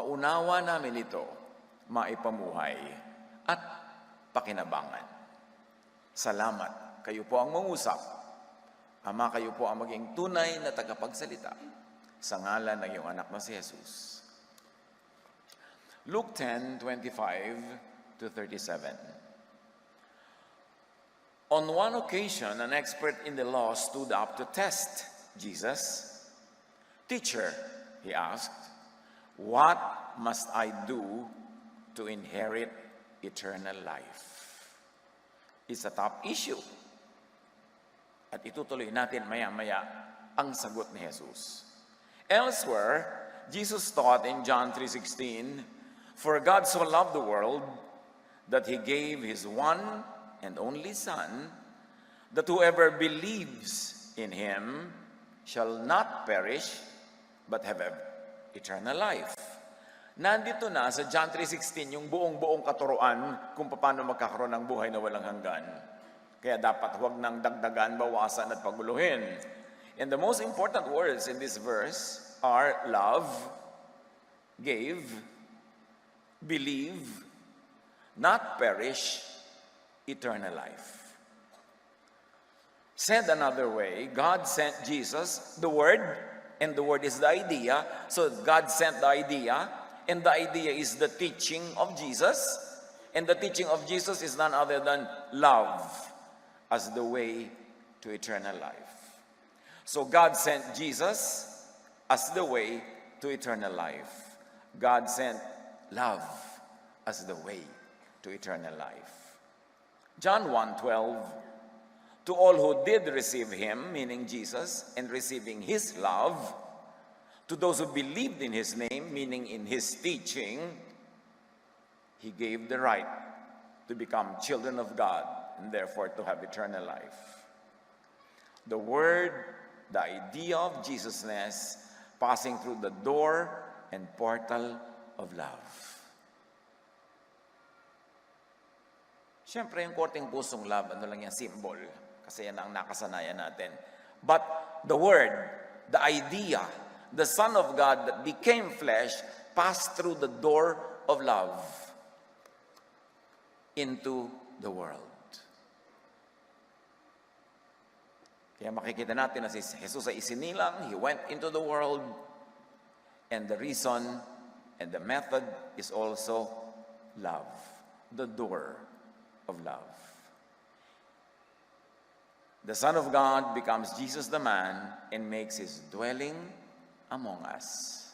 maunawa namin ito, maipamuhay at pakinabangan. Salamat, kayo po ang mangusap. Ama, kayo po ang maging tunay na tagapagsalita sa ngalan ng iyong anak na si Jesus. Luke 10:25 to 37. On one occasion, an expert in the law stood up to test Jesus. Teacher, he asked, what must I do to inherit eternal life? It's a top issue. At itutuloy natin maya-maya ang sagot ni Jesus. Elsewhere, Jesus taught in John 3:16, for God so loved the world that he gave his one and only Son, that whoever believes in him shall not perish, but have eternal life. Nandito na sa John 3:16 yung buong katuruan kung paano magkakaroon ng buhay na walang hanggan. Kaya dapat huwag nang dagdagan, bawasan at paguluhin. And the most important words in this verse are love, gave, believe, not perish, eternal life. Said another way, God sent Jesus, the Word, and the Word is the idea. So God sent the idea, and the idea is the teaching of Jesus, and the teaching of Jesus is none other than love as the way to eternal life. So God sent Jesus as the way to eternal life. God sent love as the way to eternal life. John 1:12, to all who did receive him, meaning Jesus, and receiving his love, to those who believed in his name, meaning in his teaching, he gave the right to become children of God and therefore to have eternal life. The word, the idea of Jesusness, passing through the door and portal of love. Siyempre, yung korteng pusong love, ano lang yan, symbol. Kasi yan ang nakasanayan natin. But the word, the idea, the Son of God that became flesh, passed through the door of love into the world. Kaya makikita natin na si Jesus ay isinilang, he went into the world, and the reason and the method is also love, the door of love. The Son of God becomes Jesus the man and makes his dwelling among us.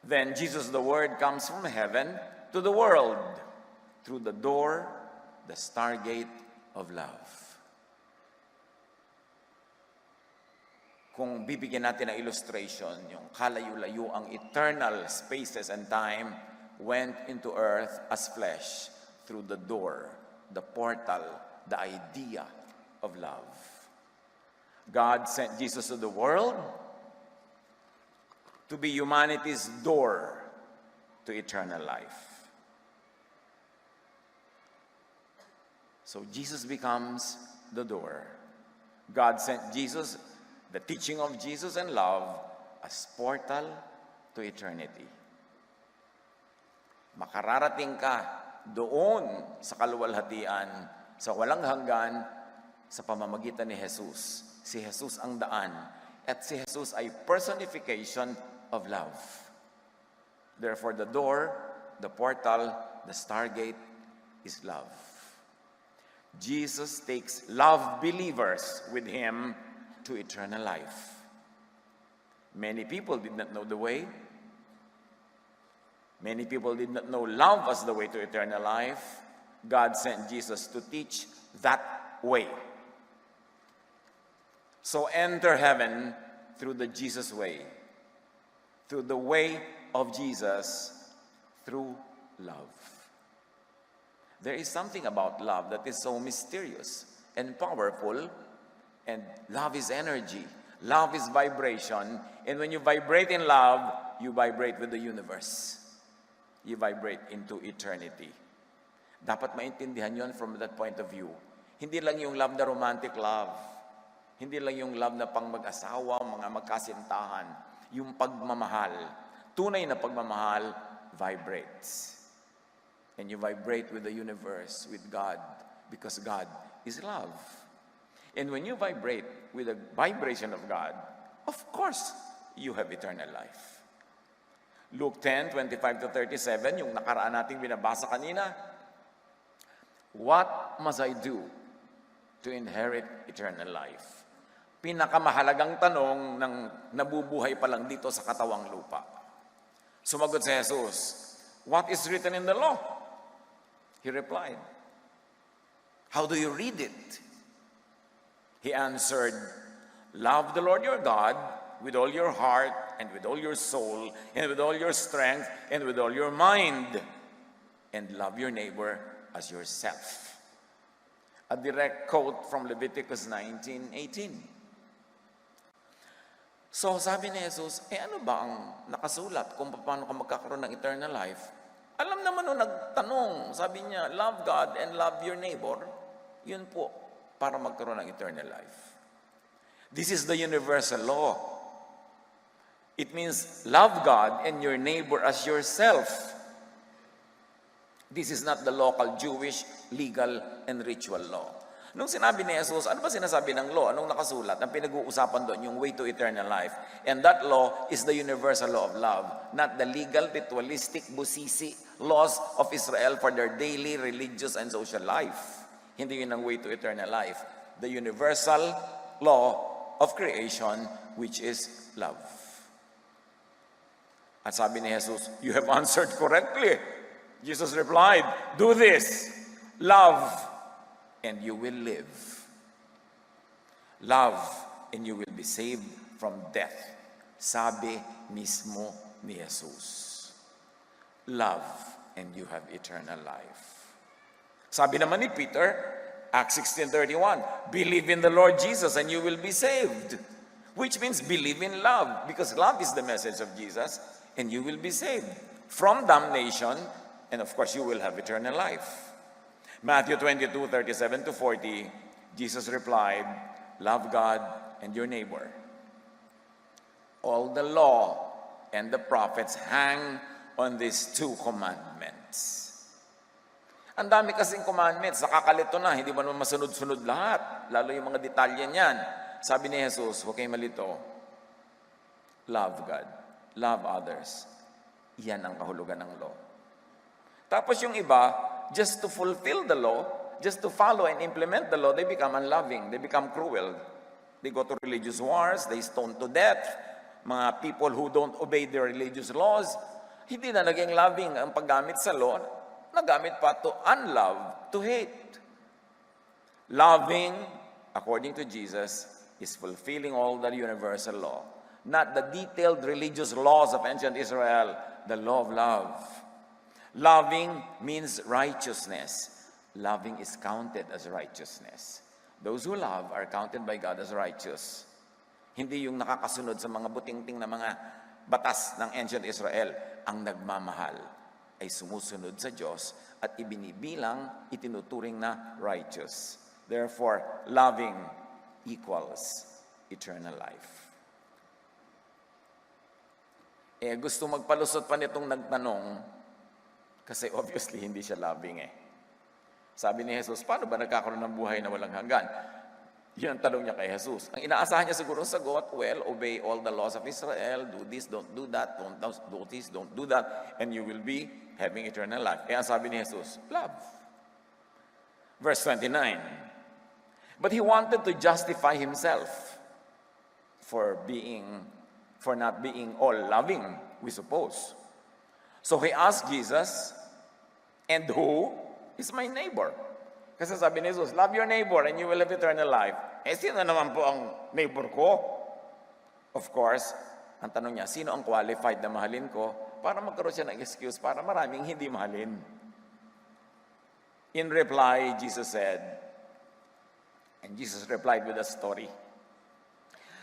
Then Jesus the Word comes from heaven to the world through the door, the stargate of love. Kung bibigyan natin ng illustration, yung kalayo-layo ang eternal spaces and time went into earth as flesh through the door, the portal, the idea of love. God sent Jesus to the world to be humanity's door to eternal life. So Jesus becomes the door. God sent Jesus, the teaching of Jesus and love, as portal to eternity. Makararating ka doon sa kaluwalhatian, sa walang hanggan, sa pamamagitan ni Jesus. Si Jesus ang daan, at si Jesus ay personification of love. Therefore, the door, the portal, the stargate is love. Jesus takes love believers with him to eternal life. Many people did not know the way. Many people did not know love as the way to eternal life. God sent Jesus to teach that way. So enter heaven through the Jesus way, through the way of Jesus, through love. There is something about love that is so mysterious and powerful, and love is energy. Love is vibration, and when you vibrate in love, you vibrate with the universe. You vibrate into eternity. Dapat maintindihan yon from that point of view. Hindi lang yung love na romantic love. Hindi lang yung love na pang mag-asawa, mga magkasintahan. yung pagmamahal. Tunay na pagmamahal vibrates. And you vibrate with the universe, with God, because God is love. And when you vibrate with the vibration of God, of course, you have eternal life. Luke 10:25-37, yung nakaraan nating binabasa kanina, what must I do to inherit eternal life? Pinakamahalagang tanong ng nabubuhay pa lang dito sa katawang lupa. Sumagot si Jesus, what is written in the law? He replied, how do you read it? He answered, love the Lord your God with all your heart and with all your soul and with all your strength and with all your mind, and love your neighbor as yourself. A direct quote from Leviticus 19:18. So sabi ni Jesus, ano ba ang nakasulat kung paano ka magkakaroon ng eternal life? Alam naman nung nagtanong, sabi niya, love God and love your neighbor. Yun po, para magkaroon ng eternal life. This is the universal law. It means love God and your neighbor as yourself. This is not the local Jewish legal and ritual law. Nung sinabi ni Jesus, ano ba sinasabi ng law? Anong nakasulat? Ang pinag-uusapan doon, yung way to eternal life. And that law is the universal law of love, not the legal, ritualistic, busisi laws of Israel for their daily, religious, and social life. Hindi yun ang way to eternal life. The universal law of creation, which is love. At sabi ni Jesus, you have answered correctly. Jesus replied, do this, love, and you will live. Love, and you will be saved from death. Sabi mismo ni Jesus. Love, and you have eternal life. Sabi naman ni Peter, Acts 16:31, believe in the Lord Jesus and you will be saved. Which means believe in love, because love is the message of Jesus, and you will be saved from damnation, and of course you will have eternal life. Matthew 22:37-40, Jesus replied, love God and your neighbor. All the law and the prophets hang on these two commandments. Ang dami kasing commandments, nakakalito na, hindi mo naman masunod-sunod lahat, lalo yung mga detalye niyan. Sabi ni Jesus, huwag kayong malito, love God, love others. Yan ang kahulugan ng law. Tapos yung iba, just to fulfill the law, just to follow and implement the law, they become unloving, they become cruel. They go to religious wars, they stone to death. Mga people who don't obey their religious laws, hindi na naging loving ang paggamit sa law, nagamit pa to unlove, to hate. Loving, according to Jesus, is fulfilling all the universal law, not the detailed religious laws of ancient Israel, the law of love. Loving means righteousness. Loving is counted as righteousness. Those who love are counted by God as righteous. Hindi yung nakakasunod sa mga butingting na mga batas ng ancient Israel. Ang nagmamahal ay sumusunod sa Diyos at ibinibilang, itinuturing na righteous. Therefore, loving equals eternal life. Gusto magpalusot pa nitong nagtanong, kasi obviously, hindi siya loving Sabi ni Jesus, paano ba nagkakaroon ng buhay na walang hanggan? Yun ang tanong niya kay Jesus. Ang inaasahan niya siguro sagot, well, obey all the laws of Israel, do this, don't do that, don't do this, don't do that, and you will be having eternal life. Kaya sabi ni Jesus, love. Verse 29, but he wanted to justify himself for not being all loving, we suppose. So he asked Jesus, and who is my neighbor? Kasi sabi ni Jesus, love your neighbor and you will have eternal life. Sino naman po ang neighbor ko? Of course, ang tanong niya, sino ang qualified na mahalin ko? Para magkaroon siya ng excuse para maraming hindi mahalin. In reply, Jesus said, and Jesus replied with a story.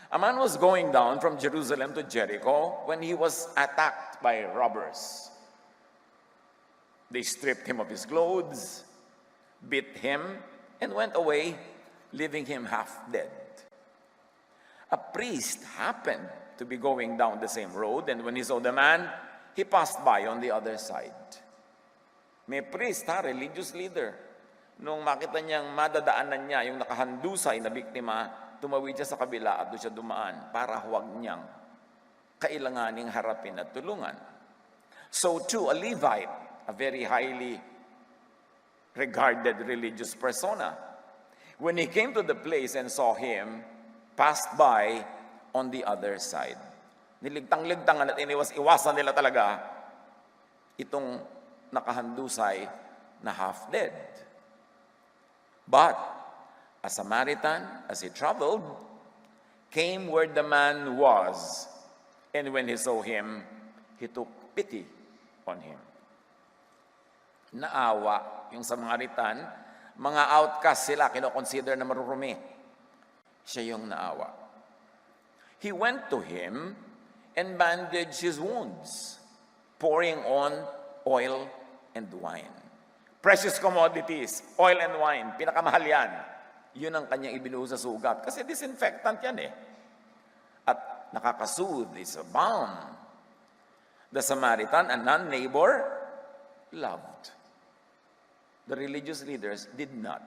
A man was going down from Jerusalem to Jericho when he was attacked by robbers. They stripped him of his clothes, beat him, and went away, leaving him half dead. A priest happened to be going down the same road, and when he saw the man, he passed by on the other side. May priest, religious leader. Nung makita niyang madadaanan niya yung nakahandusay na biktima, tumawid siya sa kabila at doon siya dumaan para huwag niyang kailanganing harapin at tulungan. So too, a Levite, a very highly regarded religious persona, when he came to the place and saw him, passed by on the other side. Niligtang-ligtangan at iniwas-iwasan nila talaga itong nakahandusay na half-dead. But a Samaritan, as he traveled, came where the man was, and when he saw him, he took pity on him. Naawa yung Samaritan, mga outcast sila, kinoconsider na marurumi. Siya yung naawa. He went to him and bandaged his wounds, pouring on oil and wine. Precious commodities, oil and wine, pinakamahal yan. Yun ang kanyang ibinuhos sa sugat. Kasi disinfectant yan eh. At nakakasoothe, is a balm. The Samaritan, a non-neighbor, loved. The religious leaders did not.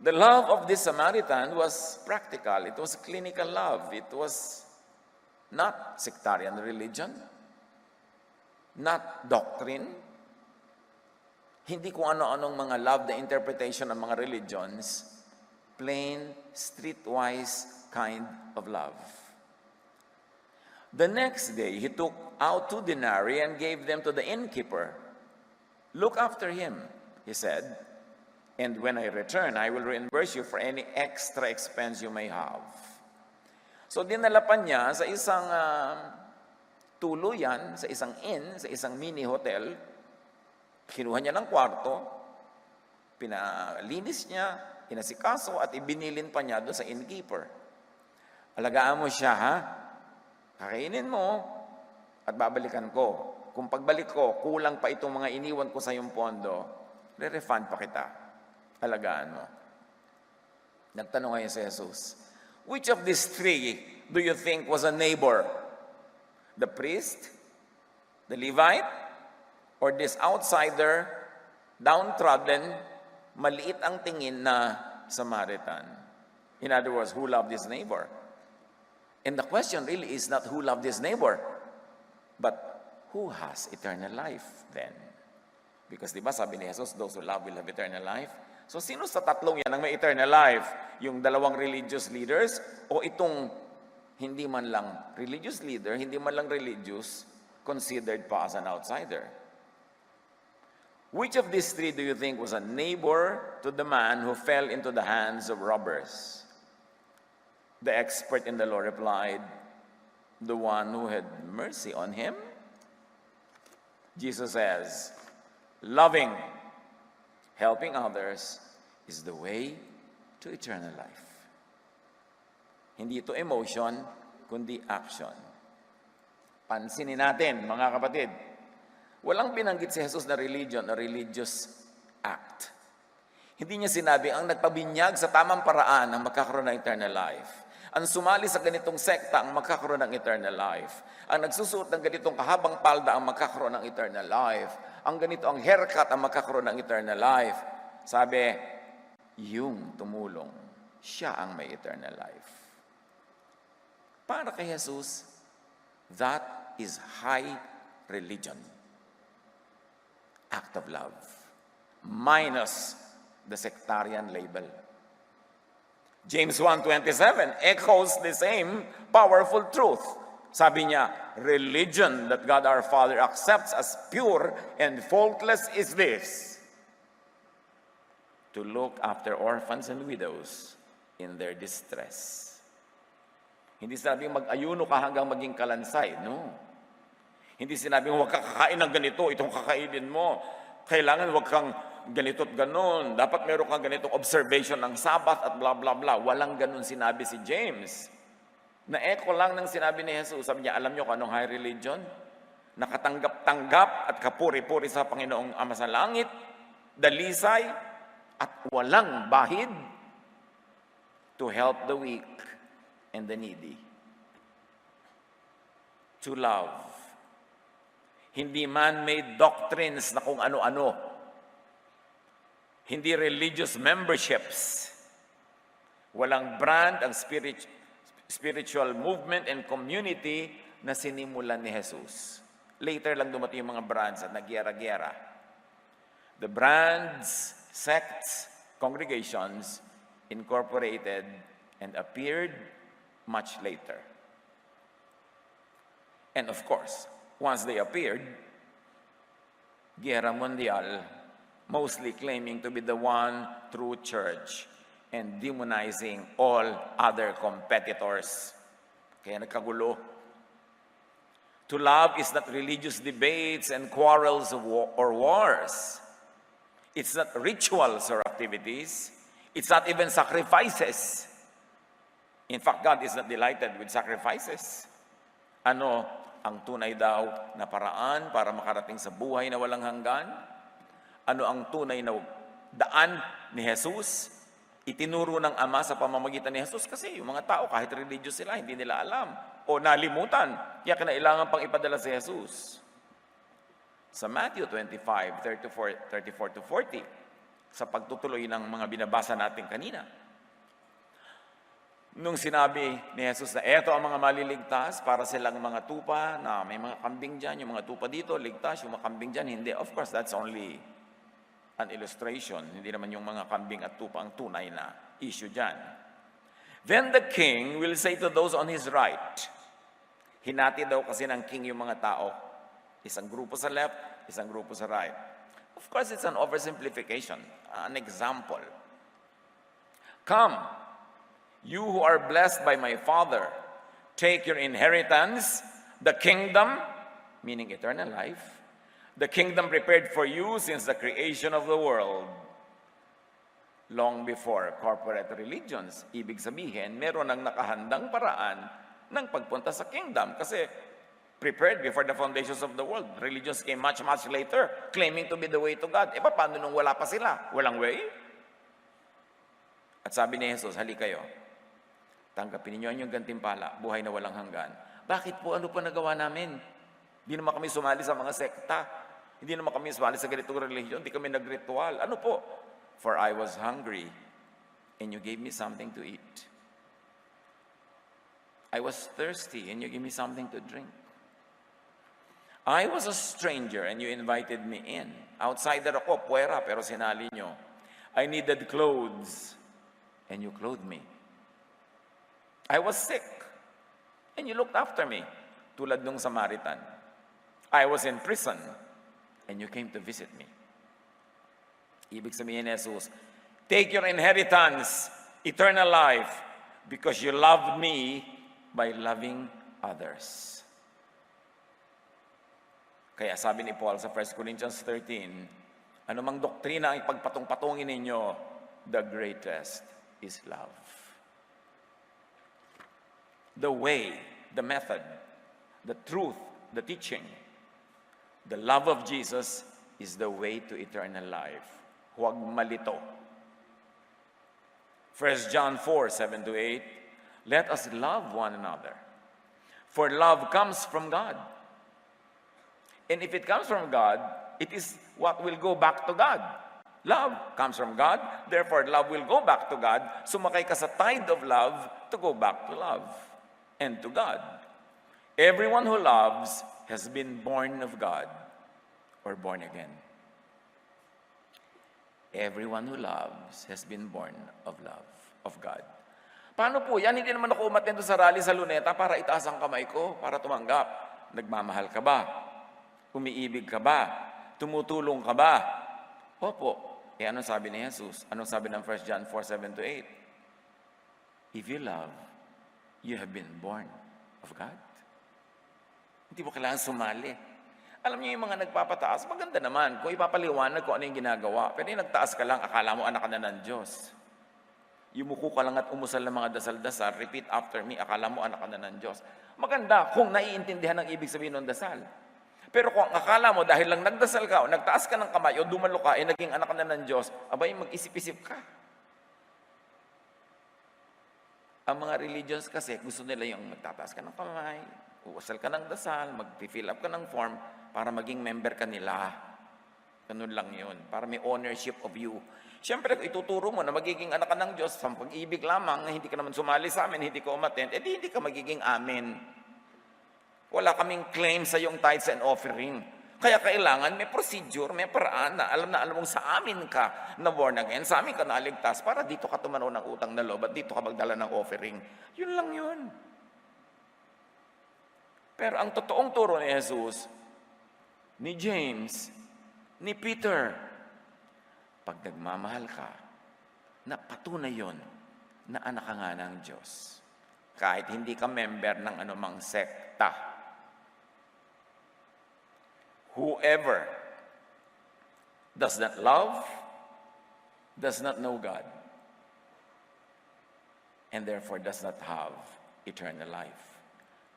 The love of this Samaritan was practical. It was clinical love. It was not sectarian religion, not doctrine, hindi kung ano-anong mga love the interpretation ng mga religions, plain, streetwise kind of love. The next day, he took out 2 denarii and gave them to the innkeeper. Look after him, he said, and when I return, I will reimburse you for any extra expense you may have. So dinala pa niya sa isang tuluyan, sa isang inn, sa isang mini hotel. Kinuha niya ng kwarto, pinalinis niya, inasikaso, at ibinilin pa niya doon sa innkeeper. Alagaan mo siya, ha? Kakainin mo, at babalikan ko. Kung pagbalik ko, kulang pa itong mga iniwan ko sa iyong pondo, re-refund pa kita. Alagaan mo. Nagtanong ngayon si Jesus, which of these 3 do you think was a neighbor? The priest? The Levite? Or this outsider, downtrodden, maliit ang tingin na Samaritan? In other words, who loved his neighbor? And the question really is not who loved his neighbor, but who has eternal life then? Because di ba sabi ni Jesus, those who love will have eternal life. So sino sa tatlong yan ang may eternal life? Yung dalawang religious leaders o itong hindi man lang religious leader, hindi man lang religious, considered pa as an outsider? Which of these 3 do you think was a neighbor to the man who fell into the hands of robbers? The expert in the law replied, the one who had mercy on him. Jesus says, loving, helping others is the way to eternal life. Hindi ito emotion, kundi action. Pansinin natin, mga kapatid, walang binanggit si Jesus na religion o religious act. Hindi niya sinabi, ang nagpabinyag sa tamang paraan ang magkakaroon ng eternal life. Ang sumali sa ganitong sekta ang magkakaroon ng eternal life. Ang nagsusuot ng ganitong kahabang palda ang magkakaroon ng eternal life. Ang ganito ang haircut ang magkakaroon ng eternal life. Sabi, yung tumulong, siya ang may eternal life. Para kay Jesus, that is high religion. Act of love, minus the sectarian label. James 1:27 echoes the same powerful truth. Sabi niya, religion that God our Father accepts as pure and faultless is this, to look after orphans and widows in their distress. Hindi sinabing mag-ayuno ka hanggang maging kalansay, no? Hindi sinabing huwag ka kakain ng ganito, itong kakainin mo. Kailangan huwag kang ganito at ganon. Dapat meron kang ganitong observation ng Sabbath at blah blah blah. Walang ganon sinabi si James. Na-echo lang ng sinabi ni Jesus. Sabi niya, alam niyo kung anong high religion? Nakatanggap-tanggap at kapuri-puri sa Panginoong Ama sa Langit, dalisay, at walang bahid to help the weak and the needy. To love. Hindi man-made doctrines na kung ano-ano. Hindi religious memberships. Walang brand ang spiritual movement and community na sinimulan ni Jesus. Later lang dumating yung mga brands at nagyera-gyera. The brands, sects, congregations incorporated and appeared much later. And of course, once they appeared, Guerra Mundial, mostly claiming to be the one true church and demonizing all other competitors. Kaya nagkagulo. To love is not religious debates and quarrels or wars. It's not rituals or activities. It's not even sacrifices. In fact, God is not delighted with sacrifices. Ano ang tunay daw na paraan para makarating sa buhay na walang hanggan? Ano ang tunay na daan ni Jesus? Itinuro ng Ama sa pamamagitan ni Jesus kasi yung mga tao kahit religious sila, hindi nila alam o nalimutan. Kaya kinailangan pang ipadala si Jesus. Sa Matthew 25, 34 to 40, sa pagtutuloy ng mga binabasa natin kanina, nung sinabi ni Jesus na eto ang mga maliligtas para silang mga tupa, na may mga kambing dyan, yung mga tupa dito, ligtas, yung mga kambing dyan, hindi. Of course, that's only an illustration. Hindi naman yung mga kambing at tupa ang tunay na issue dyan. Then the king will say to those on his right, hinati daw kasi ng king yung mga tao. Isang grupo sa left, isang grupo sa right. Of course, it's an oversimplification, an example. Come, you who are blessed by my Father, take your inheritance, the kingdom, meaning eternal life, the kingdom prepared for you since the creation of the world. Long before corporate religions, ibig sabihin, meron ng nakahandang paraan ng pagpunta sa kingdom. Kasi prepared before the foundations of the world. Religions came much, much later, claiming to be the way to God. E paano nung wala pa sila? Walang way? At sabi ni Jesus, hali kayo, tanggapin ninyo ang inyong gantimpala, buhay na walang hanggan. Bakit po? Ano pa nagawa namin? Hindi naman kami sumali sa mga sekta. Hindi naman kami sumali sa ganitong religion. Hindi kami nagritual. Ano po? For I was hungry, and you gave me something to eat. I was thirsty, and you gave me something to drink. I was a stranger, and you invited me in. Outsider ako, puwera, pero sinali nyo. I needed clothes, and you clothed me. I was sick, and you looked after me, tulad nung Samaritan. I was in prison, and you came to visit me. Ibig sabihin ni Jesus, take your inheritance, eternal life, because you loved me by loving others. Kaya sabi ni Paul sa 1 Corinthians 13, anumang doktrina ang ipagpatong-patungin ninyo, the greatest is love. The way, the method, the truth, the teaching, the love of Jesus is the way to eternal life. Huwag malito. 1 John 4:7-8, let us love one another. For love comes from God. And if it comes from God, it is what will go back to God. Love comes from God, therefore love will go back to God. Sumakay ka sa tide of love to go back to love and to God. Everyone who loves has been born of God or born again. Everyone who loves has been born of love, of God. Paano po yan? Hindi naman ako umattend sa rally sa Luneta para itaas ang kamay ko, para tumanggap. Nagmamahal ka ba? Umiibig ka ba? Tumutulong ka ba? Opo. Eh anong sabi ni Jesus? Anong sabi ng 1 John 4:7-8? If you love, you have been born of God. Hindi mo kailangan sumali. Alam niyo yung mga nagpapataas, maganda naman kung ipapaliwanag ko ano yung ginagawa. Pero yung nagtaas ka lang, akala mo anak ka na ng Diyos. Yumuko ka lang at umusal ng mga dasal-dasal, repeat after me, akala mo anak ka na ng Diyos. Maganda kung naiintindihan ang ibig sabihin ng dasal. Pero kung akala mo dahil lang nagdasal ka o nagtaas ka ng kamay o dumalo ka, naging anak ka na ng Diyos, abay mag-isip-isip ka. Ang mga religions kasi, gusto nila yung magtataas ka ng kamay, uusal ka ng dasal, mag-fill up ka ng form para maging member ka nila. Ganun lang yun, para may ownership of you. Siyempre, ituturo mo na magiging anak ka ng Diyos sa pag-ibig lamang, hindi ka naman sumali sa amin, hindi ka umattend, edi hindi ka magiging amin. Wala kaming claim sa iyong tithes and offering. Kaya kailangan may procedure, may paraan na alam mong sa amin ka na born again, sa amin ka naligtas, para dito ka tumanaw ng utang na loob at dito ka magdala ng offering. Yun lang yun. Pero ang totoong turo ni Jesus, ni James, ni Peter, pag nagmamahal ka, na patunay yun na anak ka nga ng Diyos. Kahit hindi ka member ng anumang sekta. Whoever does not love does not know God, and therefore does not have eternal life,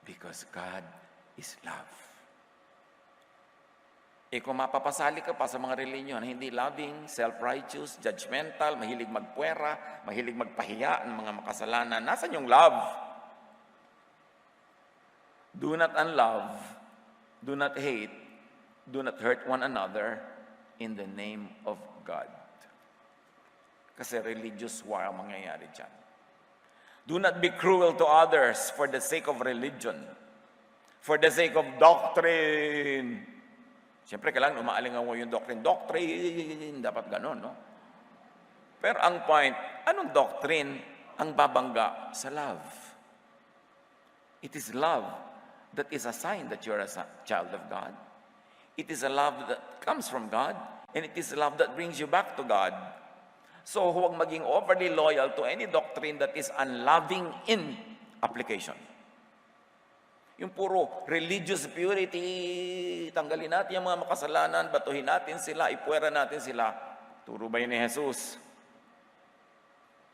because God is love. Kung mapapasali ka pa sa mga reliyon na hindi loving, self-righteous, judgmental, mahilig magpuwera, mahilig magpahiya ng mga makasalanan, nasan yung love? Do not unlove, do not hate, do not hurt one another in the name of God. Kasi religious war ang mangyayari dyan. Do not be cruel to others for the sake of religion, for the sake of doctrine. Siyempre, kailangan umaalingaw yung doctrine. Doctrine, dapat ganon, no? Pero ang point, anong doctrine ang babangga sa love? It is love that is a sign that you're a child of God. It is a love that comes from God, and it is a love that brings you back to God. So, huwag maging overly loyal to any doctrine that is unloving in application. Yung puro religious purity, tanggalin natin yung mga makasalanan, batuhin natin sila, ipuwera natin sila. Turo ba yun ni Jesus?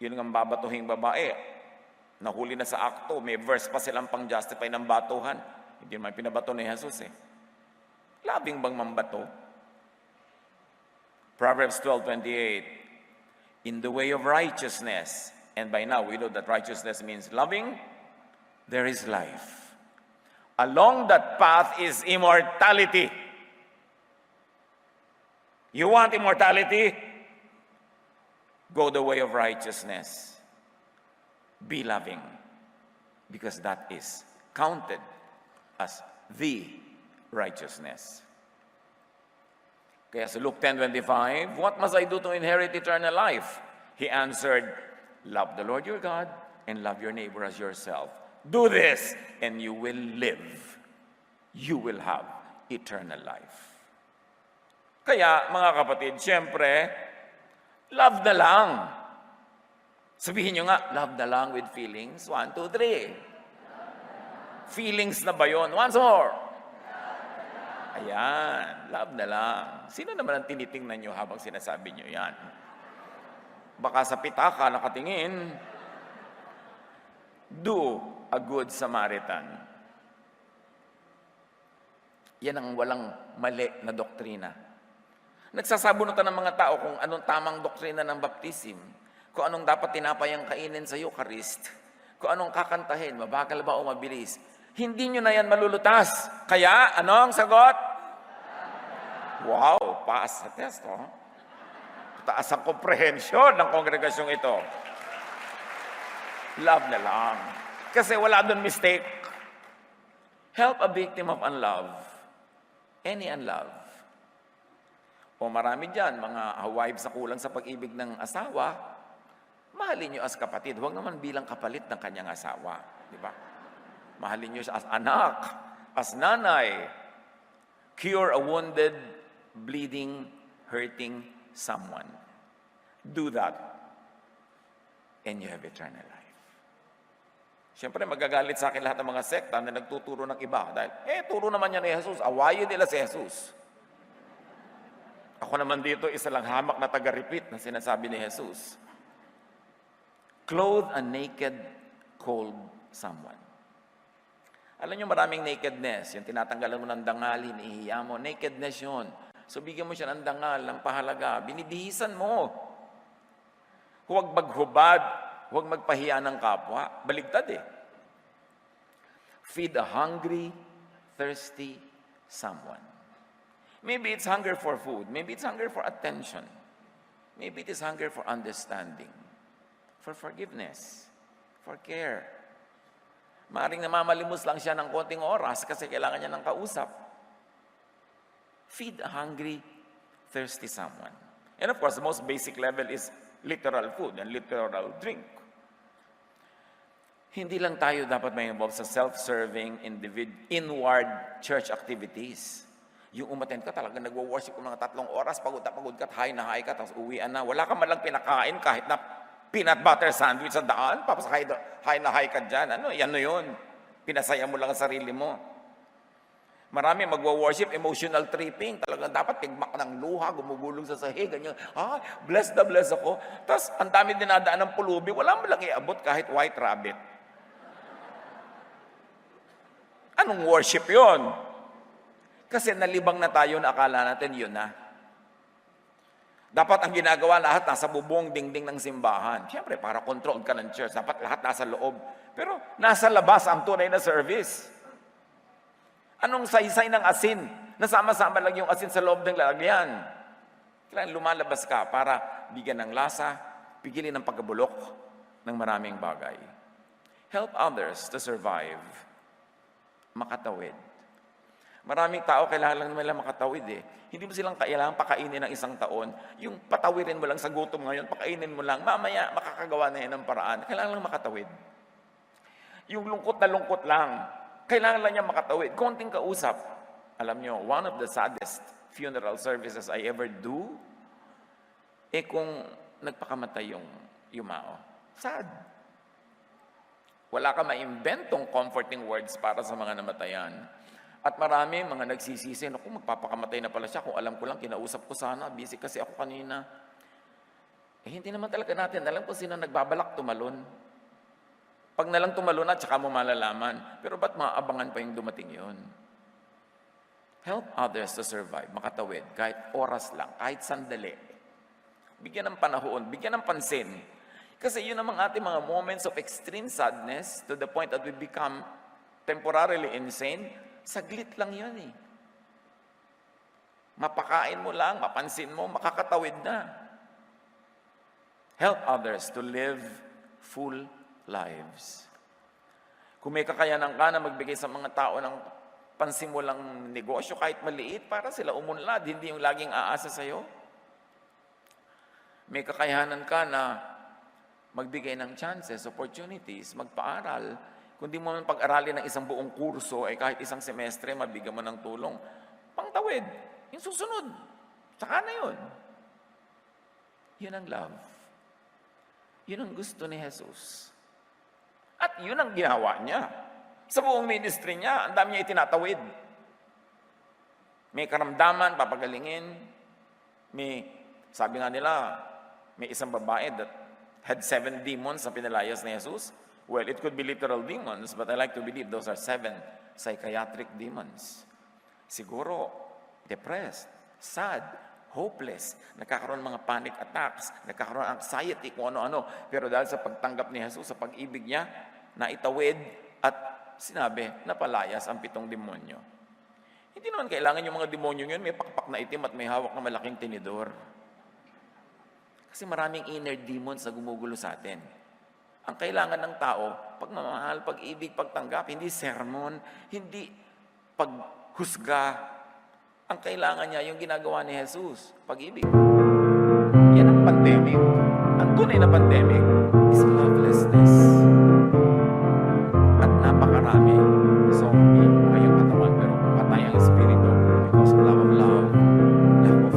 Yun ang babatuhing babae. Nahuli na sa akto, may verse pa silang pang-justify ng batuhan. Hindi naman pinabato ni Jesus eh. Labing bang mambato? Proverbs 12:28, in the way of righteousness, and by now we know that righteousness means loving, there is life. Along that path is immortality. You want immortality? Go the way of righteousness. Be loving, because that is counted as the righteousness. Kaya sa Luke 10:25, what must I do to inherit eternal life? He answered, love the Lord your God and love your neighbor as yourself. Do this, and you will live. You will have eternal life. Kaya, mga kapatid, siyempre, love na lang. Sabihin nyo nga, love na lang with feelings. 1, 2, 3. Feelings na ba yun? Once more. Ayan, love na lang. Sino naman ang tinitingnan nyo habang sinasabi nyo yan? Baka sa pitaka nakatingin. Do a good Samaritan. Yan ang walang mali na doktrina. Nagsasabunutan ng mga tao kung anong tamang doktrina ng baptism, kung anong dapat tinapayang kainin sa Eucharist, kung anong kakantahin, mabagal ba o mabilis. Hindi nyo na yan malulutas. Kaya, ano ang sagot? Wow, pass sa test, oh. Taas ang komprehensyon ng kongregasyong ito. Love na lang. Kasi wala doon mistake. Help a victim of unlove. Any unlove. O marami dyan, mga wives na kulang sa pag-ibig ng asawa, mahalin nyo as kapatid. Huwag naman bilang kapalit ng kanyang asawa. Di ba? Mahalin nyo siya as anak, as nanay. Cure a wounded, bleeding, hurting someone. Do that, and you have eternal life. Siyempre, magagalit sa akin lahat ng mga sekta na nagtuturo ng iba. Dahil, turo naman yan ni Jesus. Awayin nila si Jesus. Ako naman dito, isa lang hamak na taga-repeat na sinasabi ni Jesus. Clothe a naked, cold someone. Alam nyo, maraming nakedness. Yung tinatanggalan mo ng dangal, hinihiya mo. Nakedness yun. So, bigyan mo siya ng dangal, ng pahalaga. Binibihisan mo. Huwag maghubad Huwag magpahiya ng kapwa. Baligtad eh. Feed a hungry, thirsty someone. Maybe it's hunger for food. Maybe it's hunger for attention. Maybe it is hunger for understanding, for forgiveness, for care. Maaring namamalimos lang siya ng konting oras kasi kailangan niya ng kausap. Feed a hungry, thirsty someone. And of course, the most basic level is literal food and literal drink. Hindi lang tayo dapat may involved sa self-serving, inward church activities. Yung umattend ka talaga, nagwo-worship ng mga 3 oras, pagod ka, high na high ka, tapos uwian na. Wala ka man lang pinakain kahit na peanut butter sandwich sa daan, tapos high na high ka dyan. Yan yun. Pinasaya mo lang ang sarili mo. Marami magwo-worship, emotional tripping. Talagang dapat tigmak ng luha, gumugulong sa sahig, ganyan. Blessed na blessed ako. Tapos, ang dami dinadaan ng pulubi, wala mo lang iabot kahit white rabbit. Anong worship yon? Kasi nalibang na tayo na akala natin yun na. Dapat ang ginagawa lahat nasa bubong dingding ng simbahan. Siyempre, para control ka ng church, dapat lahat nasa loob. Pero nasa labas ang tunay na service. Anong saysay ng asin? Nasama-sama lang yung asin sa loob ng lalagyan. Kailangan lumalabas ka para bigyan ng lasa, pigilin ng pagkabulok ng maraming bagay. Help others to survive. Makatawid. Maraming tao kailangan lang nila makatawid eh. Hindi mo silang kailangan pakainin ng 1 taon. Yung patawirin mo lang sa gutom ngayon, pakainin mo lang. Mamaya, makakagawa na yan ng paraan. Kailangan lang makatawid. Yung lungkot na lungkot lang, kailangan lang niya makatawid. Konting kausap. Alam nyo, one of the saddest funeral services I ever do, kung nagpakamatay yung yumao. Sad. Wala ka maimbentong comforting words para sa mga namatayan. At marami mga nagsisisi, naku, magpapakamatay na pala siya. Kung alam ko lang, kinausap ko sana. Busy kasi ako kanina. Hindi naman talaga natin alam kung sino nagbabalak tumalon. Pag nalang tumalon na, tsaka mo malalaman. Pero ba't maaabangan pa yung dumating yun? Help others to survive, makatawid, kahit oras lang, kahit sandali. Bigyan ng panahon, bigyan ng pansin. Kasi yun ang ating mga moments of extreme sadness to the point that we become temporarily insane. Saglit lang yun eh. Mapakain mo lang, mapansin mo, makakatawid na. Help others to live full lives. Kung may kakayanan ka na magbigay sa mga tao ng pansimulang negosyo, kahit maliit, para sila umunlad, hindi yung laging aasa sa'yo. May kakayanan ka na magbigay ng chances, opportunities, magpaaral. Kung di mo man pag-aralin ng isang buong kurso, kahit isang semestre, mabigyan mo ng tulong, pangtawid. Yung susunod. Saka na yun. Yun ang love. Yun ang gusto ni Jesus. At yun ang ginawa niya. Sa buong ministry niya, ang dami niya itinatawid. May karamdaman, papagalingin. Sabi nga nila, may isang babae that had 7 demons na pinalayas ni Jesus. Well, it could be literal demons, but I like to believe those are 7 psychiatric demons. Siguro, depressed, sad, hopeless, nagkakaroon ng mga panic attacks, nagkakaroon ng anxiety, kung ano-ano. Pero dahil sa pagtanggap ni Jesus, sa pag-ibig niya, naitawid at sinabi, napalayas ang 7 demonyo. Hindi naman kailangan yung mga demonyo yun, may pakpak na itim at may hawak na malaking tinidor. Kasi maraming inner demons na gumugulo sa atin. Ang kailangan ng tao, pagmamahal, pag-ibig, pagtanggap, hindi sermon, hindi paghusga. Ang kailangan niya, yung ginagawa ni Jesus, pag-ibig. Yan ang pandemic. Ang tunay na pandemic is lovelessness. At napakarami zombie ngayong katawan, pero patay ang espiritu because of lack of love, lack of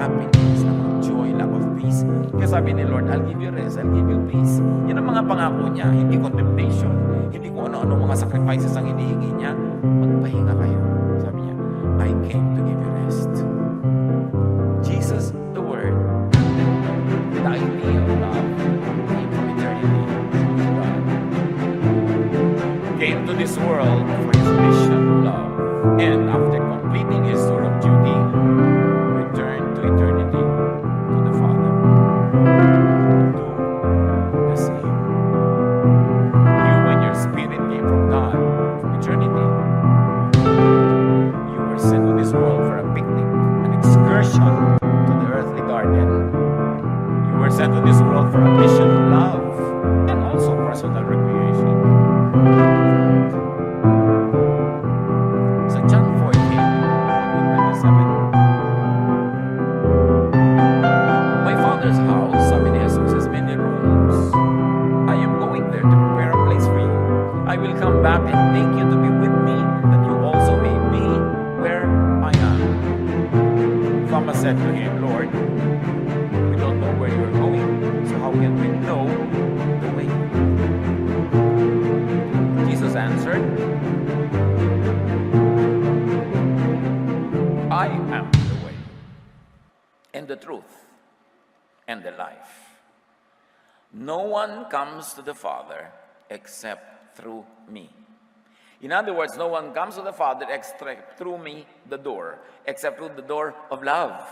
happiness, lack of joy, lack of peace. Kaya sabi ni Lord, I'll give you rest, I'll give you peace. Yan ang mga pangako niya, hindi condemnation, hindi kung ano-ano mga sacrifices ang hinihingi niya. Magpahinga kayo. Sabi niya, I came to give you rest. Jesus, the Word, the idea of love, came from eternity. God came to this world for His mission of love, and after completing His tour of duty, returned to eternity to the Father. Do the same. this world for a picnic, an excursion to the earthly garden. You were sent to this world for a mission of love and also personal recreation. So John 14:27. My Father's house, sabi ni Jesus, has many rooms. I am going there to prepare a place for you. I will come back and take you to be with me, that you also may be where I am. Thomas said to him, Lord, we don't know where you are going, so how can we know the way? Jesus answered, I am the way, and the truth, and the life. No one comes to the Father except through me. In other words, no one comes to the Father except through me, the door, except through the door of love.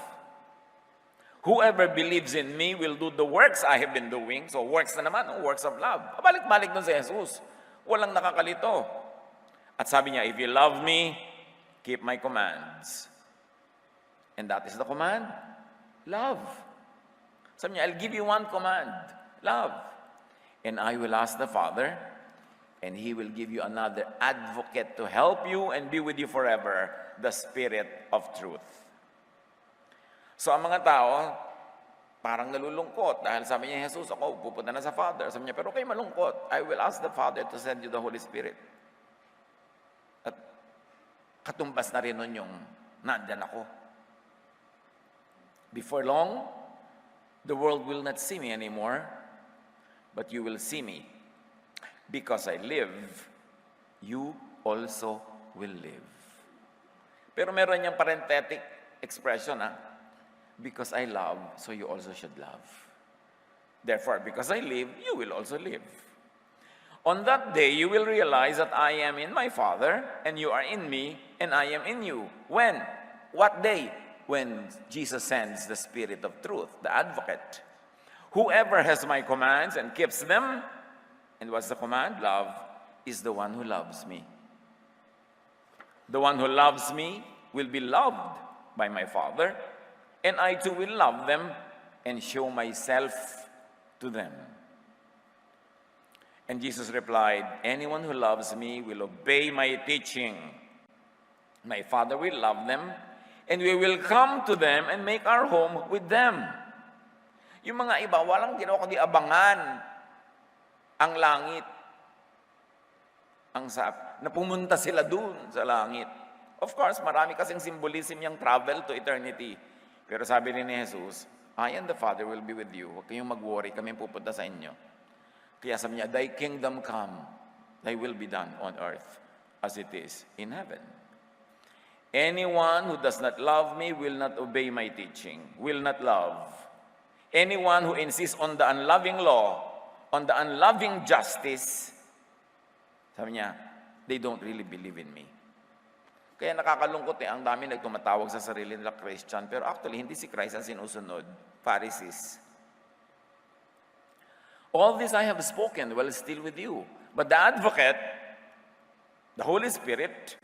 Whoever believes in me will do the works I have been doing. So works na naman, works of love. Pabalik-balik dun si Jesus. Walang nakakalito. At sabi niya, if you love me, keep my commands. And that is the command, love. Sabi niya, I'll give you one command, love. And I will ask the Father, and He will give you another advocate to help you and be with you forever, the Spirit of truth. So ang mga tao, parang nalulungkot dahil sabi niya, Jesus, ako pupunta na sa Father. Sabi niya, pero kayo malungkot. I will ask the Father to send you the Holy Spirit. At katumbas na rin nun yung nandyan ako. Before long, the world will not see me anymore, but you will see me. Because I live, you also will live. Pero meron niyang parenthetic expression, because I love, so you also should love. Therefore, because I live, you will also live. On that day, you will realize that I am in my Father, and you are in me, and I am in you. When? What day? When Jesus sends the Spirit of truth, the advocate. Whoever has my commands and keeps them, and what's the command? Love, is the one who loves me. The one who loves me will be loved by my Father, and I too will love them and show myself to them. And Jesus replied, anyone who loves me will obey my teaching. My Father will love them, and we will come to them and make our home with them. Yung mga iba, walang ginawa kundi abangan ang langit. Na pumunta sila dun sa langit. Of course, marami kasing symbolism yung travel to eternity. Pero sabi rin ni Jesus, I and the Father will be with you. Huwag kayong mag-worry, kami pupunta sa inyo. Kaya sabi niya, thy kingdom come, thy will be done on earth as it is in heaven. Anyone who does not love me will not obey my teaching, will not love. Anyone who insists on the unloving law, on the unloving justice, sabi niya, they don't really believe in me. Kaya nakakalungkot ang dami nagtumatawag sa sarili nila Christian, pero actually, hindi si Christ ang sinusunod, Pharisees. All this I have spoken while still with you. But the advocate, the Holy Spirit,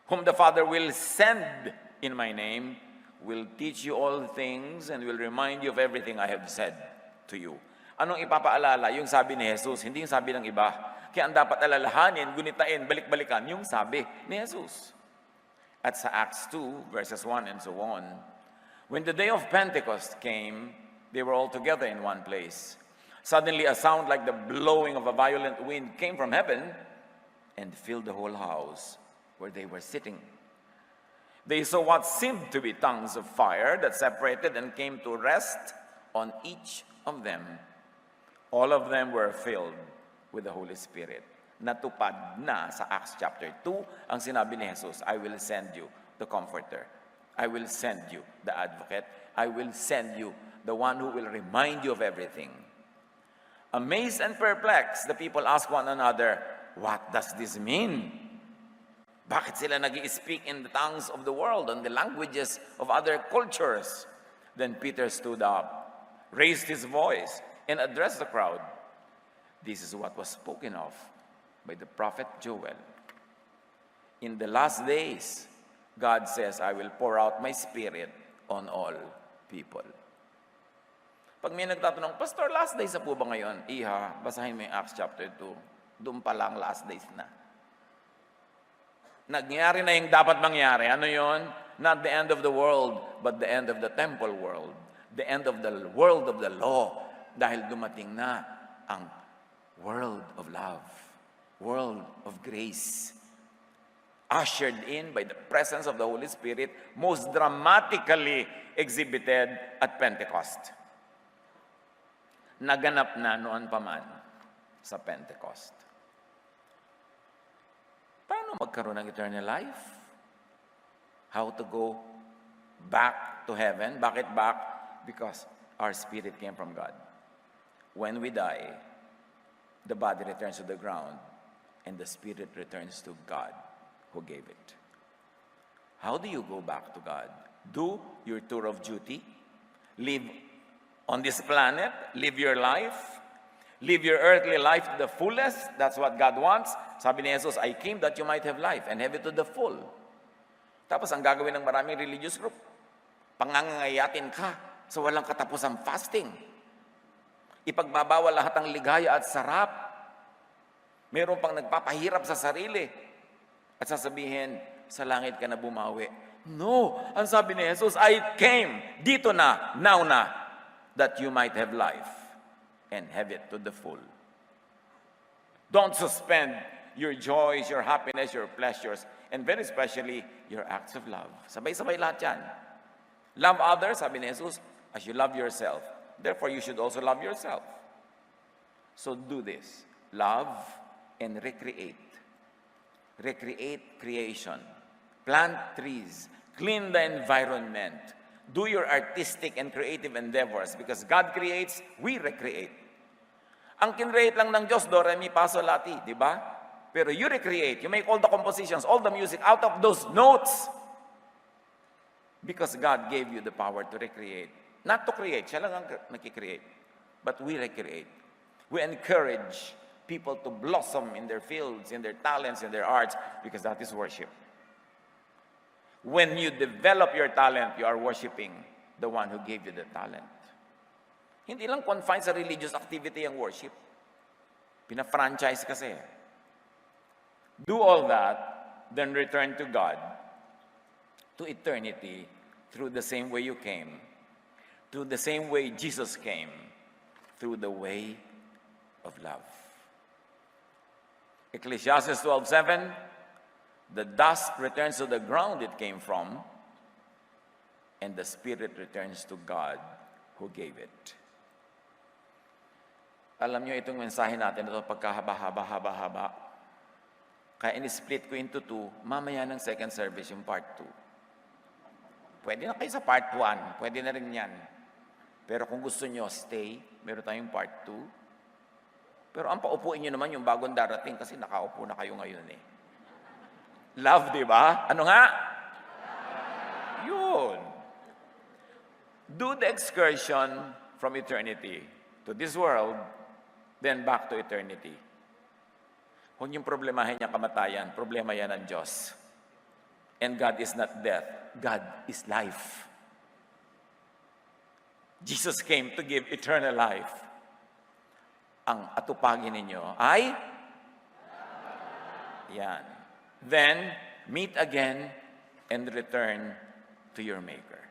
whom the Father will send in my name, will teach you all things and will remind you of everything I have said to you. Anong ipapaalala? Yung sabi ni Jesus, hindi yung sabi ng iba. Kaya ang dapat alalahanin, gunitain, balik-balikan, yung sabi ni Jesus. At sa Acts 2, verses 1 and so on, when the day of Pentecost came, they were all together in one place. Suddenly a sound like the blowing of a violent wind came from heaven and filled the whole house where they were sitting. They saw what seemed to be tongues of fire that separated and came to rest on each of them. All of them were filled with the Holy Spirit. Natupad na sa Acts chapter 2 ang sinabi ni Jesus, I will send you the Comforter. I will send you the Advocate. I will send you the one who will remind you of everything. Amazed and perplexed, the people ask one another, what does this mean? Bakit sila nag-i-speak in the tongues of the world and the languages of other cultures? Then Peter stood up, raised his voice, and addressed the crowd. This is what was spoken of by the prophet Joel. In the last days, God says, I will pour out my Spirit on all people. Pag may nagtatanong, Pastor, last days na po ba ngayon? Iha, basahin mo yung Acts chapter 2. Doon pa lang, last days na. Nagyari na yung dapat mangyari. Ano yon? Not the end of the world, but the end of the temple world. The end of the world of the law. Dahil dumating na ang world of love. World of grace. Ushered in by the presence of the Holy Spirit, most dramatically exhibited at Pentecost. Naganap na noon pa man sa Pentecost. Paano magkaroon ng eternal life? How to go back to heaven? Bakit back? Because our spirit came from God. When we die, the body returns to the ground and the spirit returns to God who gave it. How do you go back to God? Do your tour of duty. Live on this planet. Live your life. Live your earthly life to the fullest. That's what God wants. Sabi ni Jesus, I came that you might have life and have it to the full. Tapos ang gagawin ng maraming religious group, pangangayatin ka sa walang katapusang fasting. Ipagbabawal lahat ng ligaya at sarap. Meron pang nagpapahirap sa sarili. At sasabihin, sa langit ka na bumawi. No! Ang sabi ni Jesus, I came, dito na, now na, that you might have life and have it to the full. Don't suspend your joys, your happiness, your pleasures, and very especially, your acts of love. Sabay-sabay lahat yan. Love others, sabi ni Jesus, as you love yourself. Therefore, you should also love yourself. So do this. Love and recreate. Recreate creation. Plant trees. Clean the environment. Do your artistic and creative endeavors because God creates, we recreate. Ang kinreate lang ng Diyos, do, re, mi, fa, sol, la, ti, di ba? Pero you recreate. You make all the compositions, all the music out of those notes. Because God gave you the power to recreate. Not to create. Siya lang ang nakikreate. But we recreate. We encourage people to blossom in their fields, in their talents, in their arts, because that is worship. When you develop your talent, you are worshiping the one who gave you the talent. Hindi lang confined sa religious activity ang worship. Pina-franchise kasi. Do all that, then return to God, to eternity, through the same way you came, through the same way Jesus came, through the way of love. Ecclesiastes 12:7, the dust returns to the ground it came from, and the spirit returns to God who gave it. Alam nyo, itong mensahe natin, ito pagkahaba-haba-haba-haba. Kaya in-split ko into 2, mamaya ng second service yung part 2. Pwede na kayo sa part 1, pwede na rin yan. Pero kung gusto nyo, stay, meron tayong part 2. Pero ang paupuin nyo naman yung bagong darating kasi nakaupo na kayo ngayon eh. Love, di ba? Ano nga? Yun. Do the excursion from eternity to this world, then back to eternity. Huwag yung problemahin niya kamatayan. Problema yan ng Diyos. And God is not death. God is life. Jesus came to give eternal life. Ang atupagin ninyo ay yan. Then, meet again and return to your Maker.